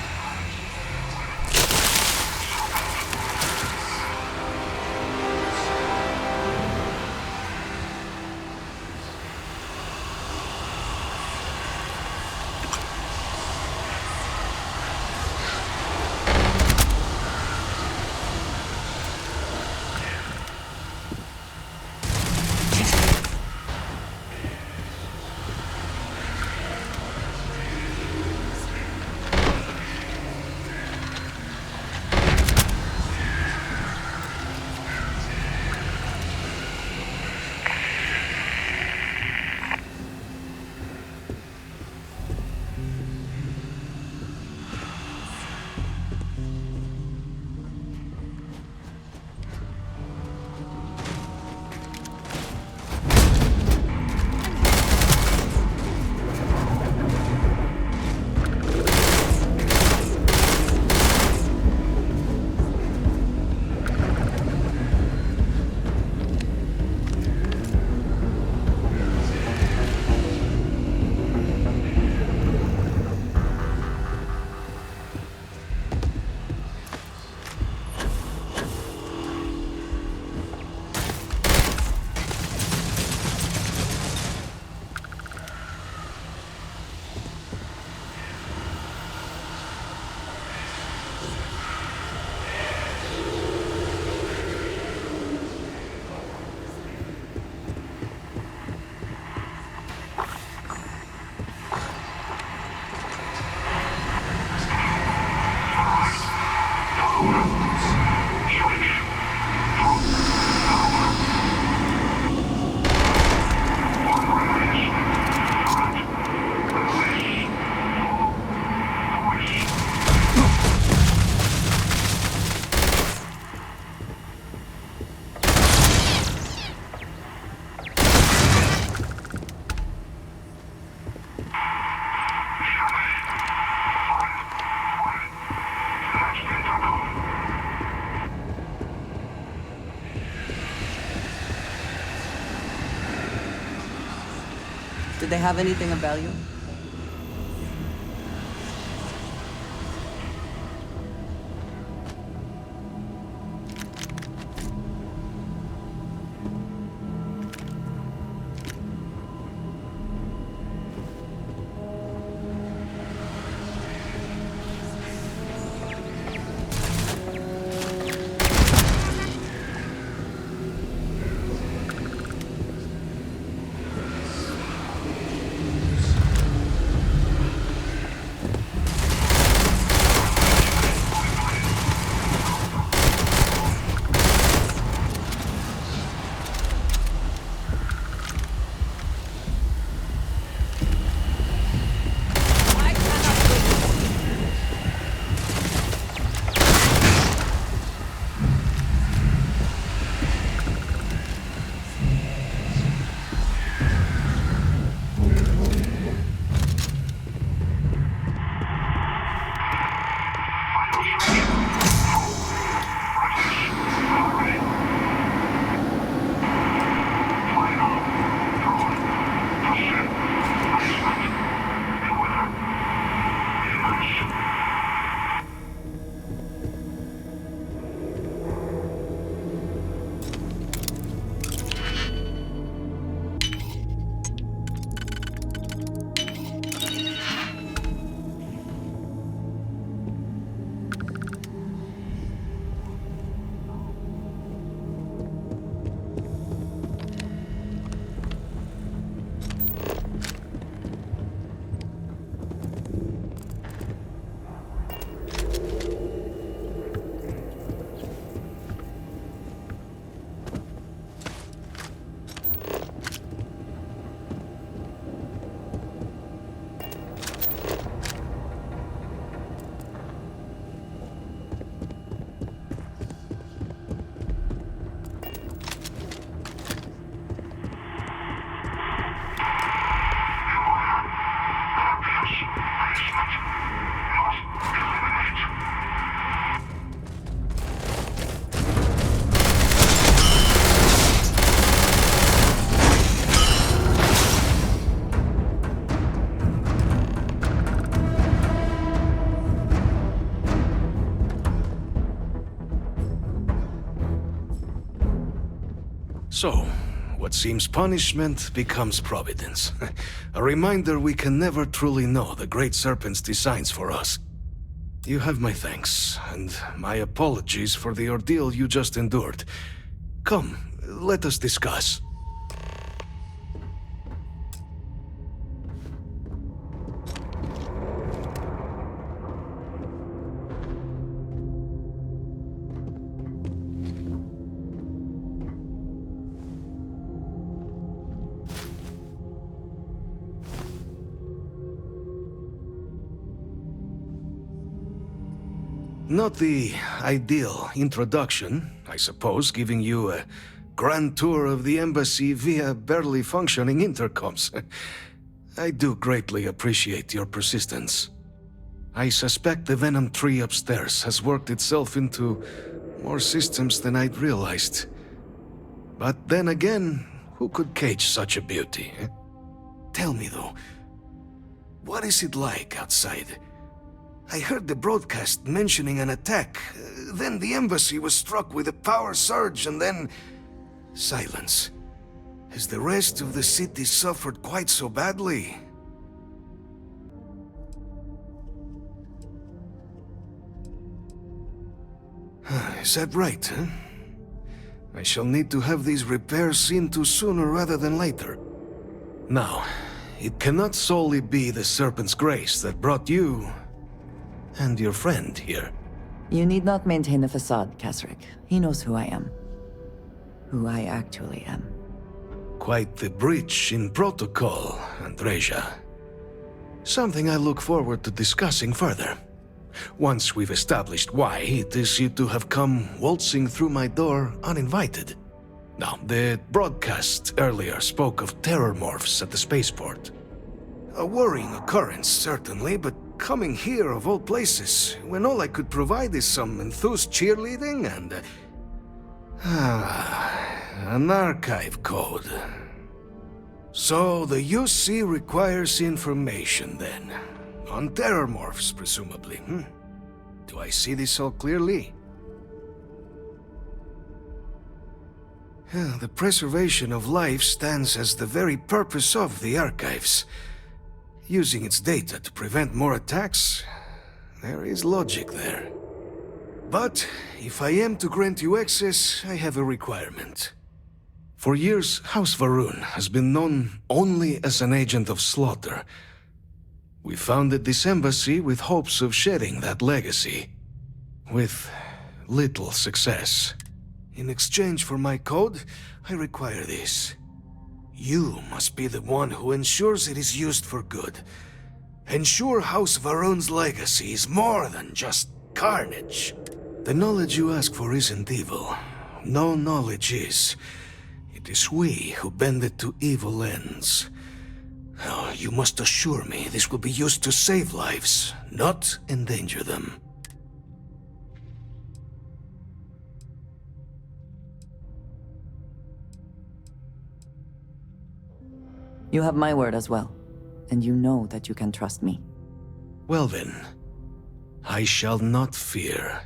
Did they have anything of value? So, what seems punishment becomes providence. A reminder we can never truly know the Great Serpent's designs for us. You have my thanks, and my apologies for the ordeal you just endured. Come, let us discuss. Not the ideal introduction, I suppose, giving you a grand tour of the embassy via barely functioning intercoms. I do greatly appreciate your persistence. I suspect the Venom tree upstairs has worked itself into more systems than I'd realized. But then again, who could cage such a beauty? Tell me though, what is it like outside? I heard the broadcast mentioning an attack. Then the embassy was struck with a power surge and then... silence. Has the rest of the city suffered quite so badly? Is that right, huh? I shall need to have these repairs seen to sooner rather than later. Now, it cannot solely be the Serpent's grace that brought you... and your friend here. You need not maintain a facade, Kasric. He knows who I am. Who I actually am. Quite the breach in protocol, Andreja. Something I look forward to discussing further. Once we've established why it is you to have come waltzing through my door uninvited. Now, the broadcast earlier spoke of terror morphs at the spaceport. A worrying occurrence, certainly, but coming here of all places, when all I could provide is some enthused cheerleading and... an archive code. So the UC requires information then. On terror morphs, presumably, Do I see this all clearly? The preservation of life stands as the very purpose of the archives. Using its data to prevent more attacks, there is logic there. But if I am to grant you access, I have a requirement. For years, House Varun has been known only as an agent of slaughter. We founded this embassy with hopes of shedding that legacy. With little success. In exchange for my code, I require this. You must be the one who ensures it is used for good. Ensure House Varun's legacy is more than just carnage. The knowledge you ask for isn't evil. No knowledge is. It is we who bend it to evil ends. Oh, you must assure me this will be used to save lives, not endanger them. You have my word as well, and you know that you can trust me. Well then, I shall not fear.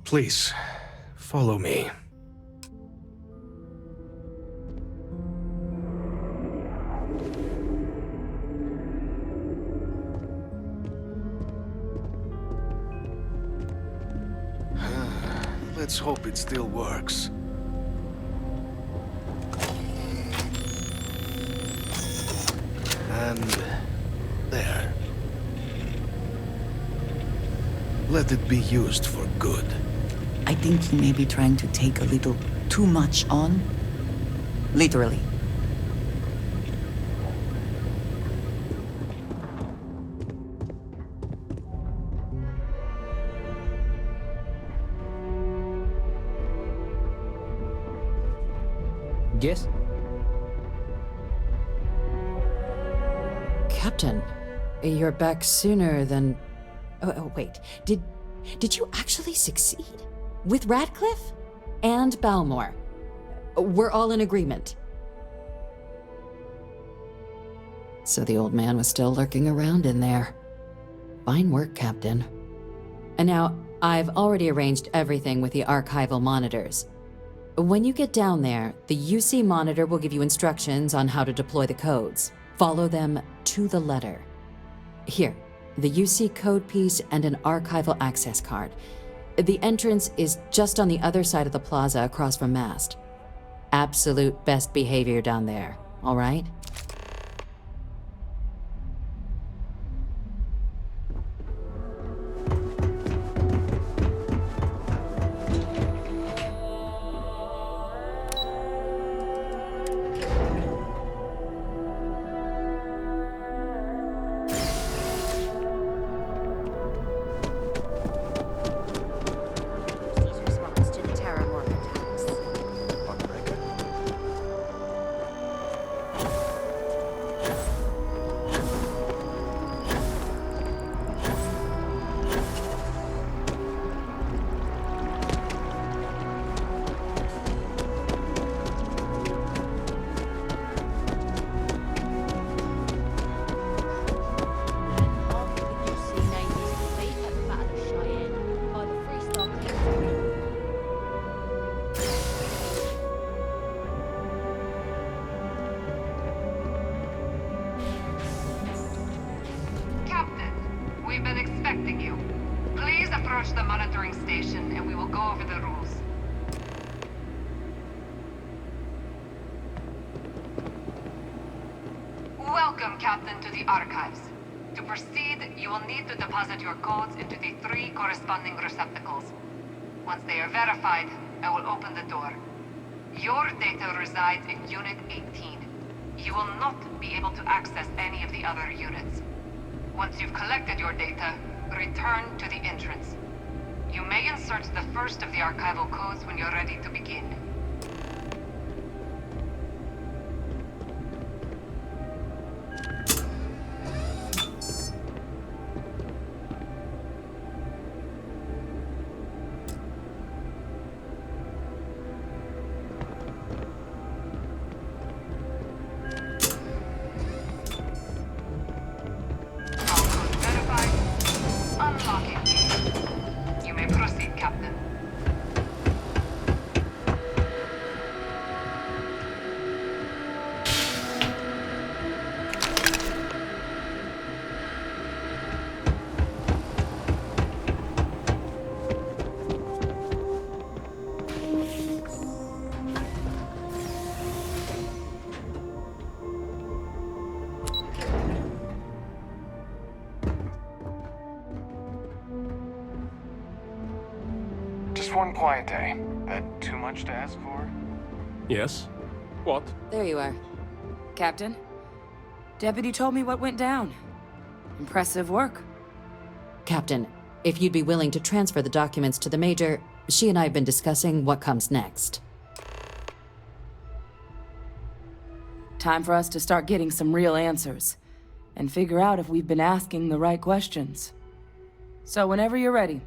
Please, follow me. Let's hope it still works. And there. Let it be used for good. I think he may be trying to take a little too much on. Literally. Yes? Captain, you're back sooner than... Oh, wait. Did you actually succeed? With Radcliffe? And Balmore? We're all in agreement. So the old man was still lurking around in there. Fine work, Captain. And now, I've already arranged everything with the archival monitors. When you get down there, the UC monitor will give you instructions on how to deploy the codes. Follow them to the letter. Here, the UC code piece and an archival access card. The entrance is just on the other side of the plaza across from Mast. Absolute best behavior down there, all right? We've been expecting you. Please approach the monitoring station and we will go over the rules. Welcome, Captain, to the archives. To proceed, you will need to deposit your codes into the 3 corresponding receptacles. Once they are verified, I will open the door. Your data resides in Unit 18. You will not be able to access any of the other units. Once you've collected your data, return to the entrance. You may insert the first of the archival codes when you're ready to begin. Just one quiet day. That too much to ask for? Yes? What? There you are. Captain, Deputy told me what went down. Impressive work. Captain, if you'd be willing to transfer the documents to the Major, she and I have been discussing what comes next. Time for us to start getting some real answers, and figure out if we've been asking the right questions. So whenever you're ready.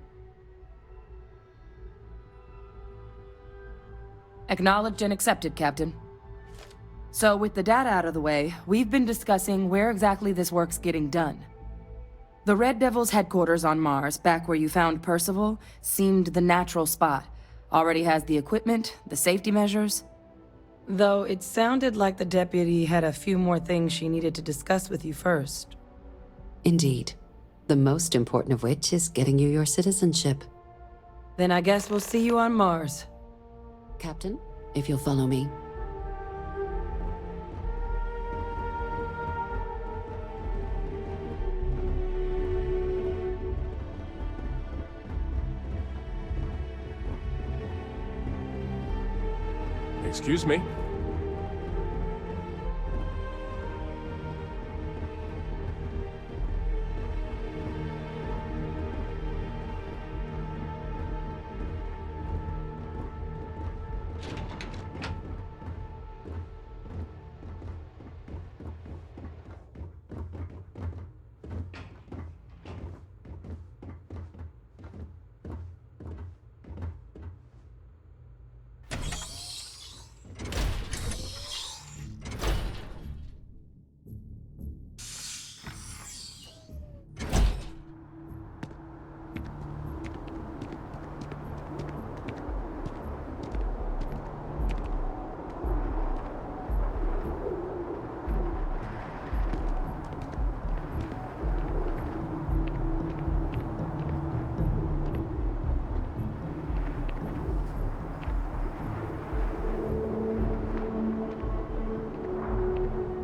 Acknowledged and accepted, Captain. So with the data out of the way, we've been discussing where exactly this work's getting done. The Red Devil's headquarters on Mars, back where you found Percival, seemed the natural spot. Already has the equipment, the safety measures. Though it sounded like the deputy had a few more things she needed to discuss with you first. Indeed. The most important of which is getting you your citizenship. Then I guess we'll see you on Mars. Captain, if you'll follow me. Excuse me?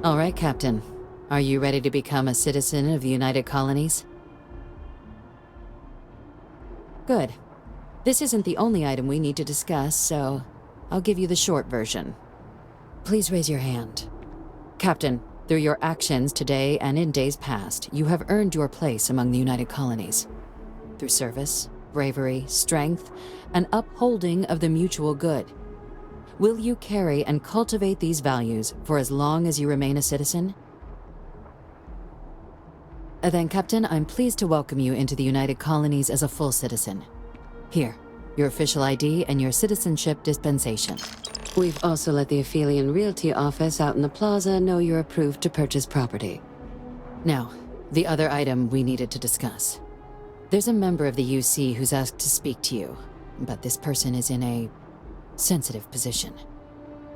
All right, Captain. Are you ready to become a citizen of the United Colonies? Good. This isn't the only item we need to discuss, so I'll give you the short version. Please raise your hand. Captain, through your actions today and in days past, you have earned your place among the United Colonies. Through service, bravery, strength, and upholding of the mutual good. Will you carry and cultivate these values for as long as you remain a citizen? Then, Captain, I'm pleased to welcome you into the United Colonies as a full citizen. Here, your official ID and your citizenship dispensation. We've also let the Aphelion Realty office out in the plaza know you're approved to purchase property. Now, the other item we needed to discuss. There's a member of the UC who's asked to speak to you, but this person is in a sensitive position.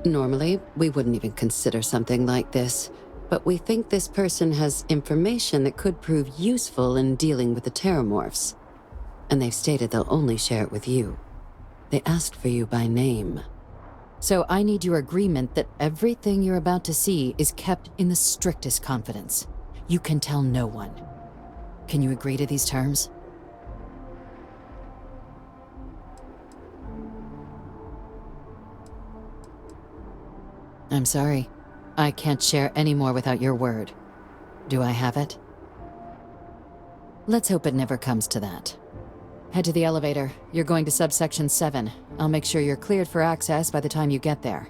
Normally, we wouldn't even consider something like this, but we think this person has information that could prove useful in dealing with the Terramorphs. And they've stated they'll only share it with you. They asked for you by name. So I need your agreement that everything you're about to see is kept in the strictest confidence. You can tell no one. Can you agree to these terms? I'm sorry. I can't share any more without your word. Do I have it? Let's hope it never comes to that. Head to the elevator. You're going to subsection 7. I'll make sure you're cleared for access by the time you get there.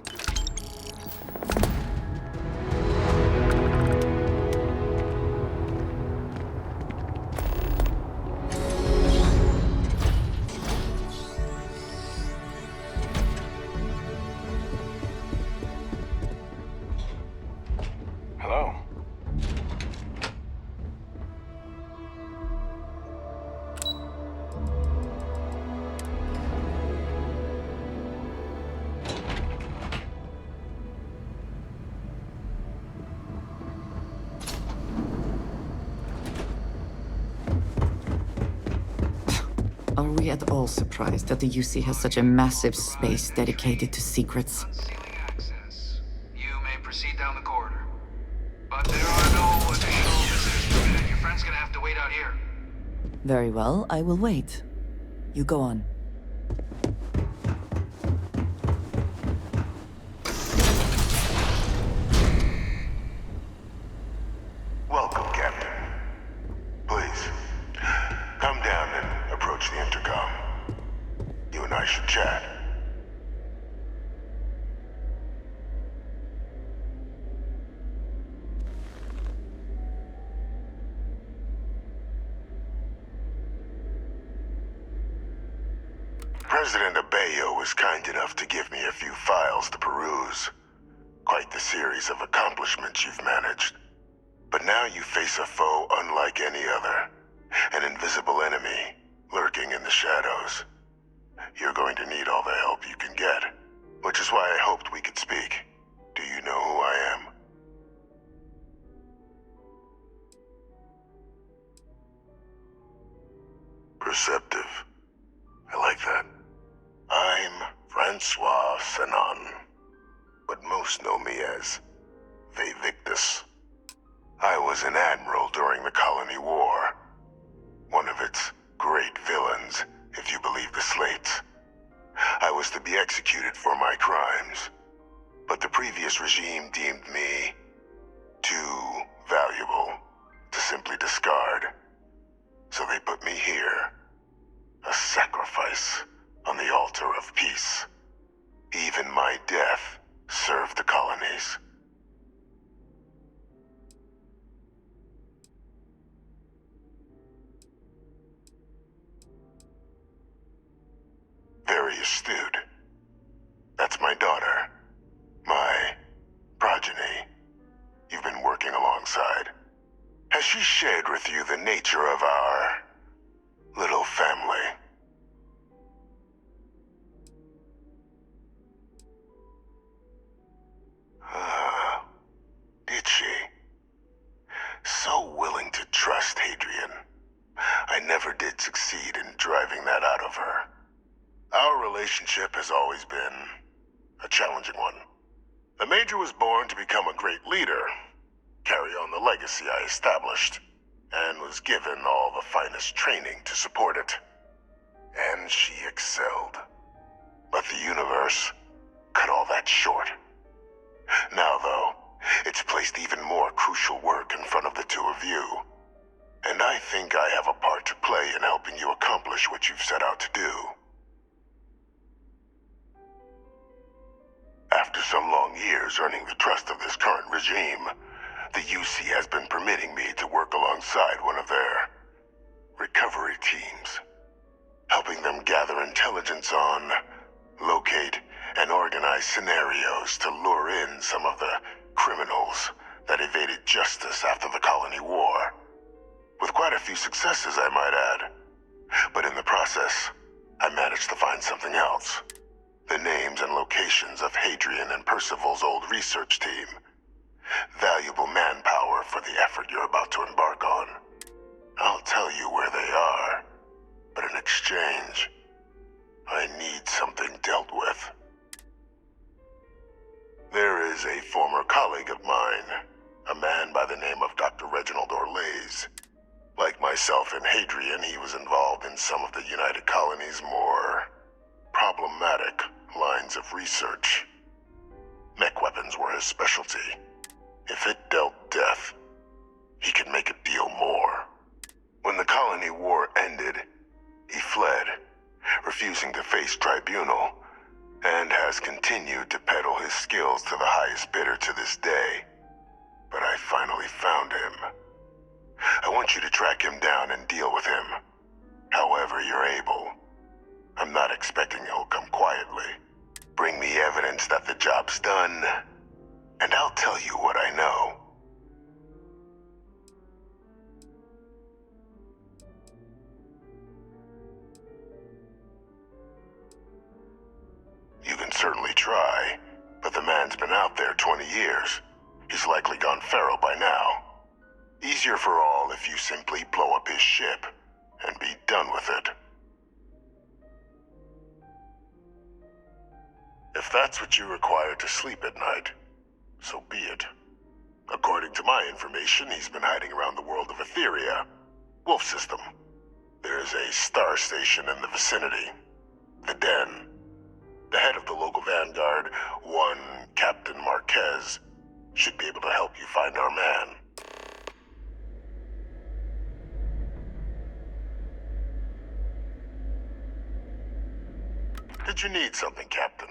Hello? Are we at all surprised that the UC has such a massive space dedicated to secrets? You may proceed down the corridor. But there are no additional visitors permitted. Your friend's gonna have to wait out here. Very well, I will wait. You go on. Welcome, Captain. Please, come down and approach the intercom. You and I should chat. President Abeyo was kind enough to give me a few files to peruse. Quite the series of accomplishments you've managed. But now you face a foe unlike any other. An invisible enemy, lurking in the shadows. You're going to need all the help you can get, which is why I hoped we could speak. Do you know who I am? Perceptive. I like that. I'm Francois Sanon, but most know me as Victus. I was an admiral during the Colony War. One of its great villains, if you believe the slates. I was to be executed for my crimes, but the previous regime deemed me too valuable to simply discard. So they put me here, a sacrifice on the altar of peace. Even my death served the colonies. Very astute. That's my daughter. My progeny. You've been working alongside. Has she shared with you the nature of our little family? Did she? So willing to trust Hadrian. I never did succeed in driving that out of her. Our relationship has always been a challenging one. The Major was born to become a great leader, carry on the legacy I established, and was given all the finest training to support it. And she excelled. But the universe cut all that short. Now, though, it's placed even more crucial work in front of the two of you. And I think I have a part to play in helping you accomplish what you've set out to do. After some long years earning the trust of this current regime, the UC has been permitting me to work alongside one of their recovery teams, helping them gather intelligence on, locate, and organize scenarios to lure in some of the criminals that evaded justice after the colony war. With quite a few successes, I might add. But in the process, I managed to find something else. The names and locations of Hadrian and Percival's old research team. Valuable manpower for the effort you're about to embark on. I'll tell you where they are, but in exchange, I need something dealt with. There is a former colleague of mine, a man by the name of Dr. Reginald Orlaise. Like myself and Hadrian, he was involved in some of the United Colony's more problematic lines of research. Mech weapons were his specialty. If it dealt death, he could make a deal more. When the colony war ended, he fled, refusing to face tribunal, and has continued to peddle his skills to the highest bidder to this day. But I finally found him. I want you to track him down and deal with him, however you're able. I'm not expecting he'll come quietly. Bring me evidence that the job's done, and I'll tell you what I know. You can certainly try, but the man's been out there 20 years. He's likely gone feral by now. Easier for all if you simply blow up his ship and be done with it. If that's what you require to sleep at night, so be it. According to my information, he's been hiding around the world of Etheria, Wolf System. There's a star station in the vicinity, the Den. The head of the local Vanguard, one Captain Marquez, should be able to help you find our man. Did you need something, Captain?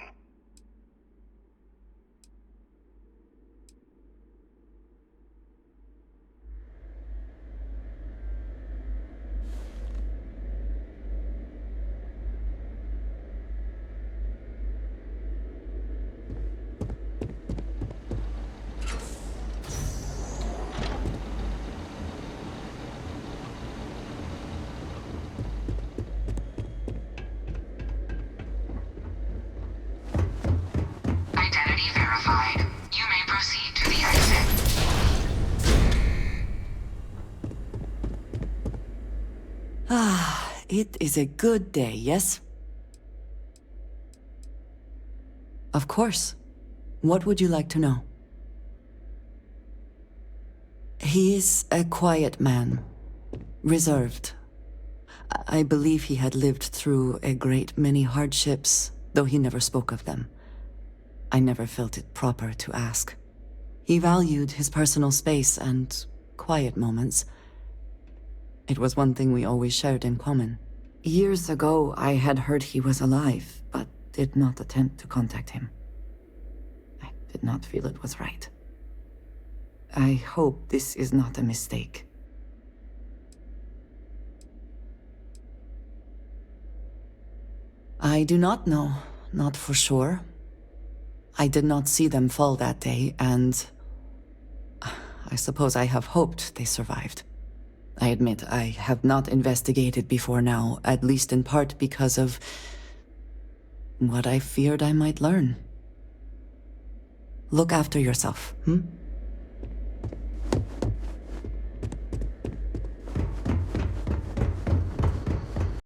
It is a good day, yes? Of course. What would you like to know? He is a quiet man. Reserved. I believe he had lived through a great many hardships, though he never spoke of them. I never felt it proper to ask. He valued his personal space and quiet moments. It was one thing we always shared in common. Years ago, I had heard he was alive, but did not attempt to contact him. I did not feel it was right. I hope this is not a mistake. I do not know, not for sure. I did not see them fall that day, and I suppose I have hoped they survived. I admit I have not investigated before now, at least in part because of what I feared I might learn. Look after yourself,